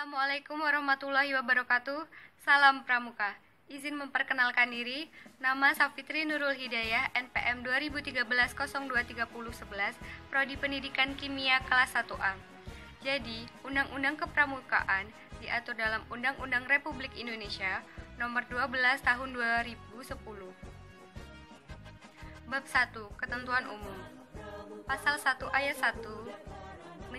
Assalamualaikum warahmatullahi wabarakatuh. Salam Pramuka. Izin memperkenalkan diri, nama Safitri Nurul Hidayah, NPM 2013-023011, Prodi Pendidikan Kimia kelas 1A. Jadi, Undang-Undang Kepramukaan diatur dalam Undang-Undang Republik Indonesia Nomor 12 Tahun 2010. Bab 1. Ketentuan Umum. Pasal 1 Ayat 1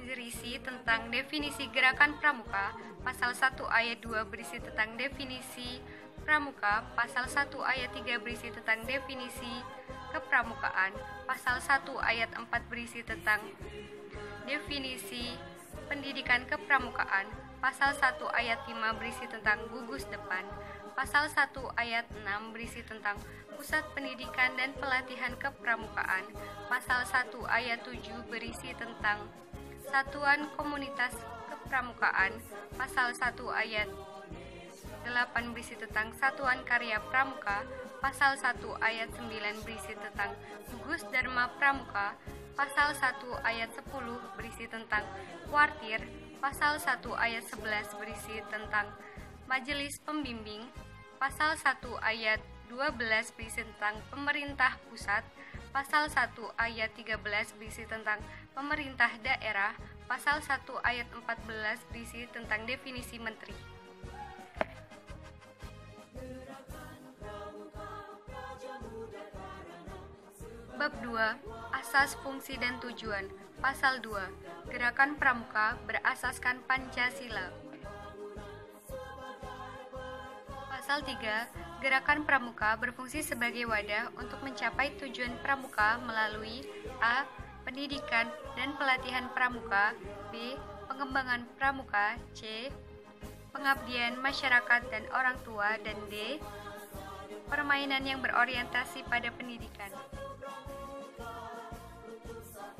berisi tentang definisi gerakan pramuka, pasal 1 ayat 2 berisi tentang definisi pramuka, pasal 1 ayat 3 berisi tentang definisi kepramukaan, pasal 1 ayat 4 berisi tentang definisi pendidikan kepramukaan, pasal 1 ayat 5 berisi tentang gugus depan, pasal 1 ayat 6 berisi tentang pusat pendidikan dan pelatihan kepramukaan, pasal 1 ayat 7 berisi tentang Satuan Komunitas Kepramukaan, pasal 1 ayat 8 berisi tentang Satuan Karya Pramuka, pasal 1 ayat 9 berisi tentang Gugus Dharma Pramuka, pasal 1 ayat 10 berisi tentang Kuartir, pasal 1 ayat 11 berisi tentang Majelis Pembimbing, pasal 1 ayat 12 berisi tentang Pemerintah Pusat, pasal 1 ayat 13 berisi tentang pemerintah daerah, pasal 1 ayat 14 berisi tentang definisi menteri. Bab 2. Asas, fungsi, dan tujuan. Pasal 2. Gerakan pramuka berasaskan Pancasila. Pasal 3. Gerakan pramuka berfungsi sebagai wadah untuk mencapai tujuan pramuka melalui A. Pendidikan dan pelatihan pramuka, B. Pengembangan pramuka, C. Pengabdian masyarakat dan orang tua, dan D. Permainan yang berorientasi pada pendidikan.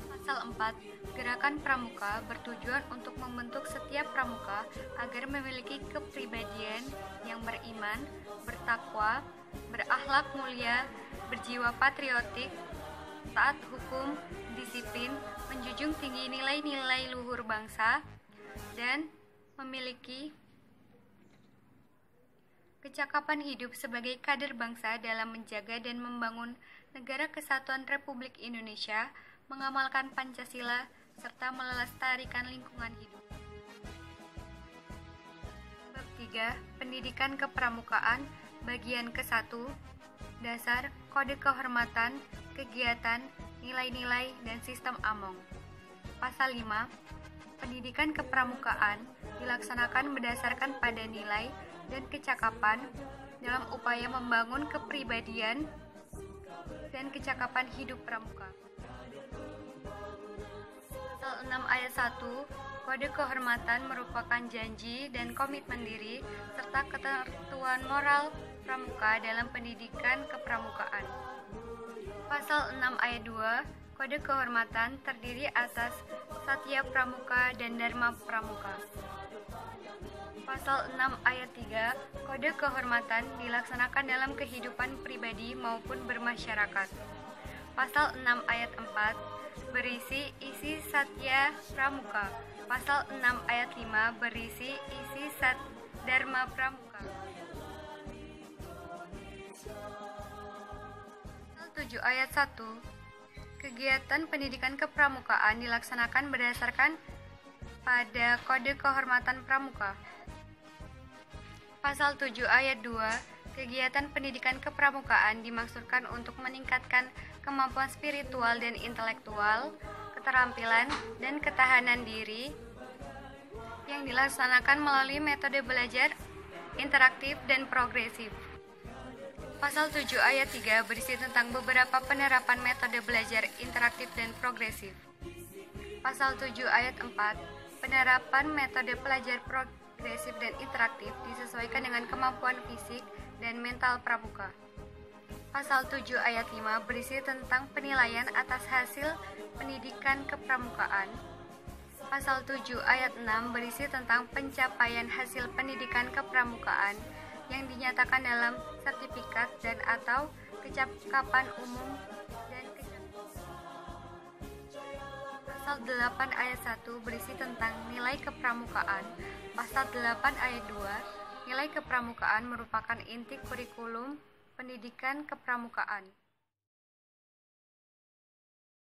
Pasal 4. Gerakan pramuka bertujuan untuk membentuk setiap pramuka agar memiliki kepribadian yang beriman, bertakwa, berakhlak mulia, berjiwa patriotik, taat hukum, disiplin, menjunjung tinggi nilai-nilai luhur bangsa, dan memiliki kecakapan hidup sebagai kader bangsa dalam menjaga dan membangun negara kesatuan Republik Indonesia, mengamalkan Pancasila, serta melestarikan lingkungan hidup. Bab 3. Pendidikan kepramukaan, bagian ke-1, dasar, kode kehormatan, kegiatan, nilai-nilai, dan sistem AMONG. Pasal 5. Pendidikan kepramukaan dilaksanakan berdasarkan pada nilai dan kecakapan dalam upaya membangun kepribadian dan kecakapan hidup pramuka. Pasal 6 ayat 1, kode kehormatan merupakan janji dan komitmen diri serta ketentuan moral pramuka dalam pendidikan kepramukaan. Pasal 6 ayat 2, kode kehormatan terdiri atas Satya Pramuka dan Dharma Pramuka. Pasal 6 ayat 3, kode kehormatan dilaksanakan dalam kehidupan pribadi maupun bermasyarakat. Pasal 6 ayat 4 berisi isi Satya Pramuka. Pasal 6 ayat 5 berisi isi Dharma Pramuka. Pasal 7 ayat 1, kegiatan pendidikan kepramukaan dilaksanakan berdasarkan pada kode kehormatan pramuka. Pasal 7 ayat 2, kegiatan pendidikan kepramukaan dimaksudkan untuk meningkatkan kemampuan spiritual dan intelektual, keterampilan, dan ketahanan diri yang dilaksanakan melalui metode belajar interaktif dan progresif. Pasal 7 ayat 3 berisi tentang beberapa penerapan metode belajar interaktif dan progresif. Pasal 7 ayat 4, penerapan metode belajar progresif dan interaktif disesuaikan dengan kemampuan fisik dan mental pramuka. Pasal 7 ayat 5 berisi tentang penilaian atas hasil pendidikan kepramukaan. Pasal 7 ayat 6 berisi tentang pencapaian hasil pendidikan kepramukaan yang dinyatakan dalam sertifikat dan atau kecakapan umum dan Pasal 8 ayat 1 berisi tentang nilai kepramukaan. Pasal 8 ayat 2, nilai kepramukaan merupakan inti kurikulum pendidikan kepramukaan.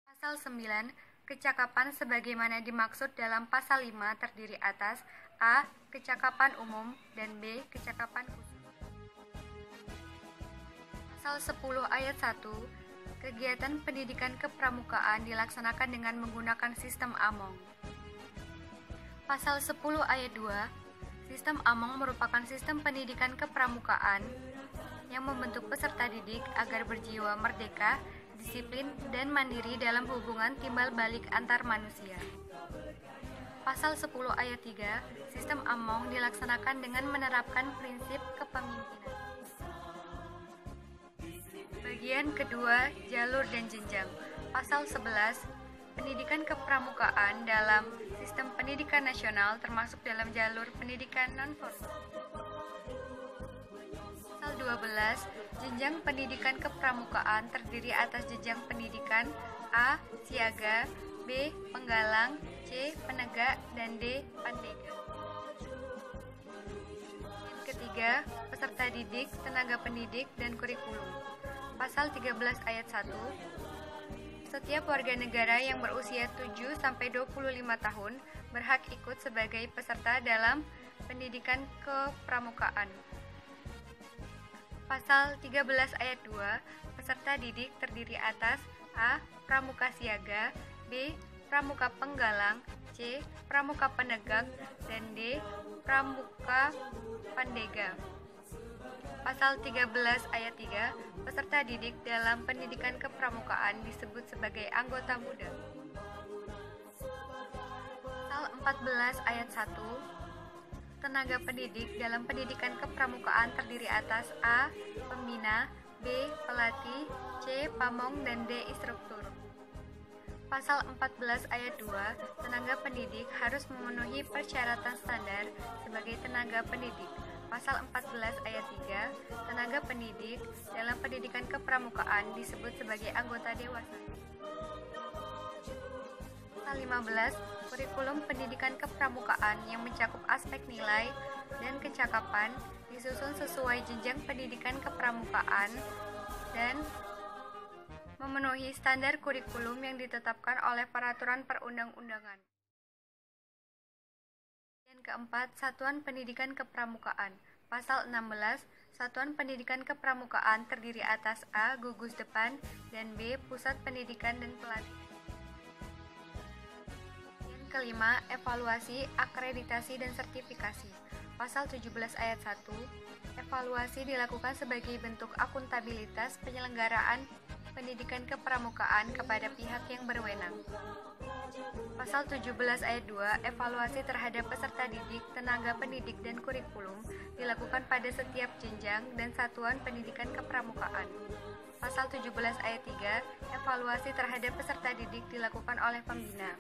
Pasal 9, kecakapan sebagaimana dimaksud dalam pasal 5 terdiri atas A. Kecakapan umum dan B. Kecakapan khusus. Pasal 10 ayat 1, kegiatan pendidikan kepramukaan dilaksanakan dengan menggunakan sistem AMONG. Pasal 10 ayat 2, sistem AMONG merupakan sistem pendidikan kepramukaan yang membentuk peserta didik agar berjiwa merdeka, disiplin, dan mandiri dalam hubungan timbal balik antar manusia. Pasal 10 ayat 3, sistem AMONG dilaksanakan dengan menerapkan prinsip kepemimpinan. Bagian kedua, jalur dan jenjang. Pasal 11, pendidikan kepramukaan dalam sistem pendidikan nasional termasuk dalam jalur pendidikan non-formal. Pasal 12, jenjang pendidikan kepramukaan terdiri atas jenjang pendidikan A. Siaga, B. Penggalang, C. Penegak, dan D. Pandega. Yang ketiga, peserta didik, tenaga pendidik, dan kurikulum. Pasal 13 ayat 1, setiap warga negara yang berusia 7-25 tahun berhak ikut sebagai peserta dalam pendidikan kepramukaan. Pasal 13 ayat 2, peserta didik terdiri atas A. Pramuka siaga, B. Pramuka penggalang, C. Pramuka penegak, dan D. Pramuka pandega. Pasal 13 ayat 3, peserta didik dalam pendidikan kepramukaan disebut sebagai anggota muda. Pasal 14 ayat 1, tenaga pendidik dalam pendidikan kepramukaan terdiri atas A. Pembina, B. Pelatih, C. Pamong, dan D. Instruktur. Pasal 14 ayat 2, tenaga pendidik harus memenuhi persyaratan standar sebagai tenaga pendidik. Pasal 14 ayat 3, tenaga pendidik dalam pendidikan kepramukaan disebut sebagai anggota dewasa. Pasal 15, kurikulum pendidikan kepramukaan yang mencakup aspek nilai dan kecakapan disusun sesuai jenjang pendidikan kepramukaan dan memenuhi standar kurikulum yang ditetapkan oleh peraturan perundang-undangan. Keempat, Satuan Pendidikan Kepramukaan. Pasal 16, Satuan Pendidikan Kepramukaan terdiri atas A. Gugus depan, dan B. Pusat Pendidikan dan Pelatihan. Yang kelima, evaluasi, akreditasi, dan sertifikasi. Pasal 17 ayat 1, evaluasi dilakukan sebagai bentuk akuntabilitas penyelenggaraan pendidikan kepramukaan kepada pihak yang berwenang. Pasal 17 ayat 2, evaluasi terhadap peserta didik, tenaga pendidik, dan kurikulum dilakukan pada setiap jenjang dan satuan pendidikan kepramukaan. Pasal 17 ayat 3, evaluasi terhadap peserta didik dilakukan oleh pembina.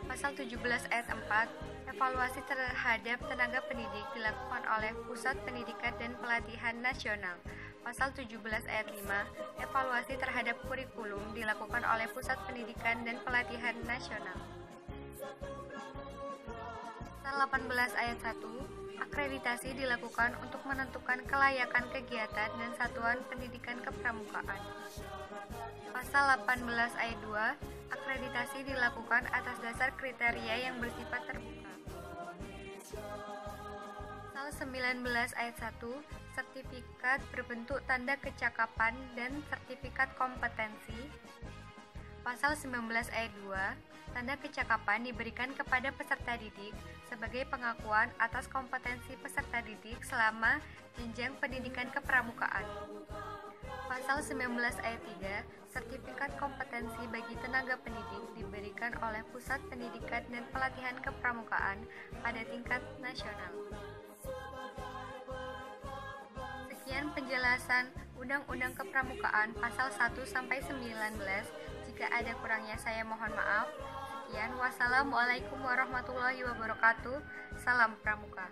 Pasal 17 ayat 4, evaluasi terhadap tenaga pendidik dilakukan oleh Pusat Pendidikan dan Pelatihan Nasional. Pasal 17 ayat 5, evaluasi terhadap kurikulum dilakukan oleh Pusat Pendidikan dan Pelatihan Nasional. Pasal 18 ayat 1, akreditasi dilakukan untuk menentukan kelayakan kegiatan dan satuan pendidikan kepramukaan. Pasal 18 ayat 2, akreditasi dilakukan atas dasar kriteria yang bersifat terbuka. Pasal 19 ayat 1, sertifikat berbentuk tanda kecakapan dan sertifikat kompetensi. Pasal 19 ayat 2, tanda kecakapan diberikan kepada peserta didik sebagai pengakuan atas kompetensi peserta didik selama jenjang pendidikan kepramukaan. Pasal 19 ayat 3, sertifikat kompetensi bagi tenaga pendidik diberikan oleh Pusat Pendidikan dan Pelatihan Kepramukaan pada tingkat nasional. Sekian penjelasan Undang-Undang Kepramukaan pasal 1 sampai 19. Jika ada kurangnya saya mohon maaf. Sekian, wassalamualaikum warahmatullahi wabarakatuh. Salam Pramuka.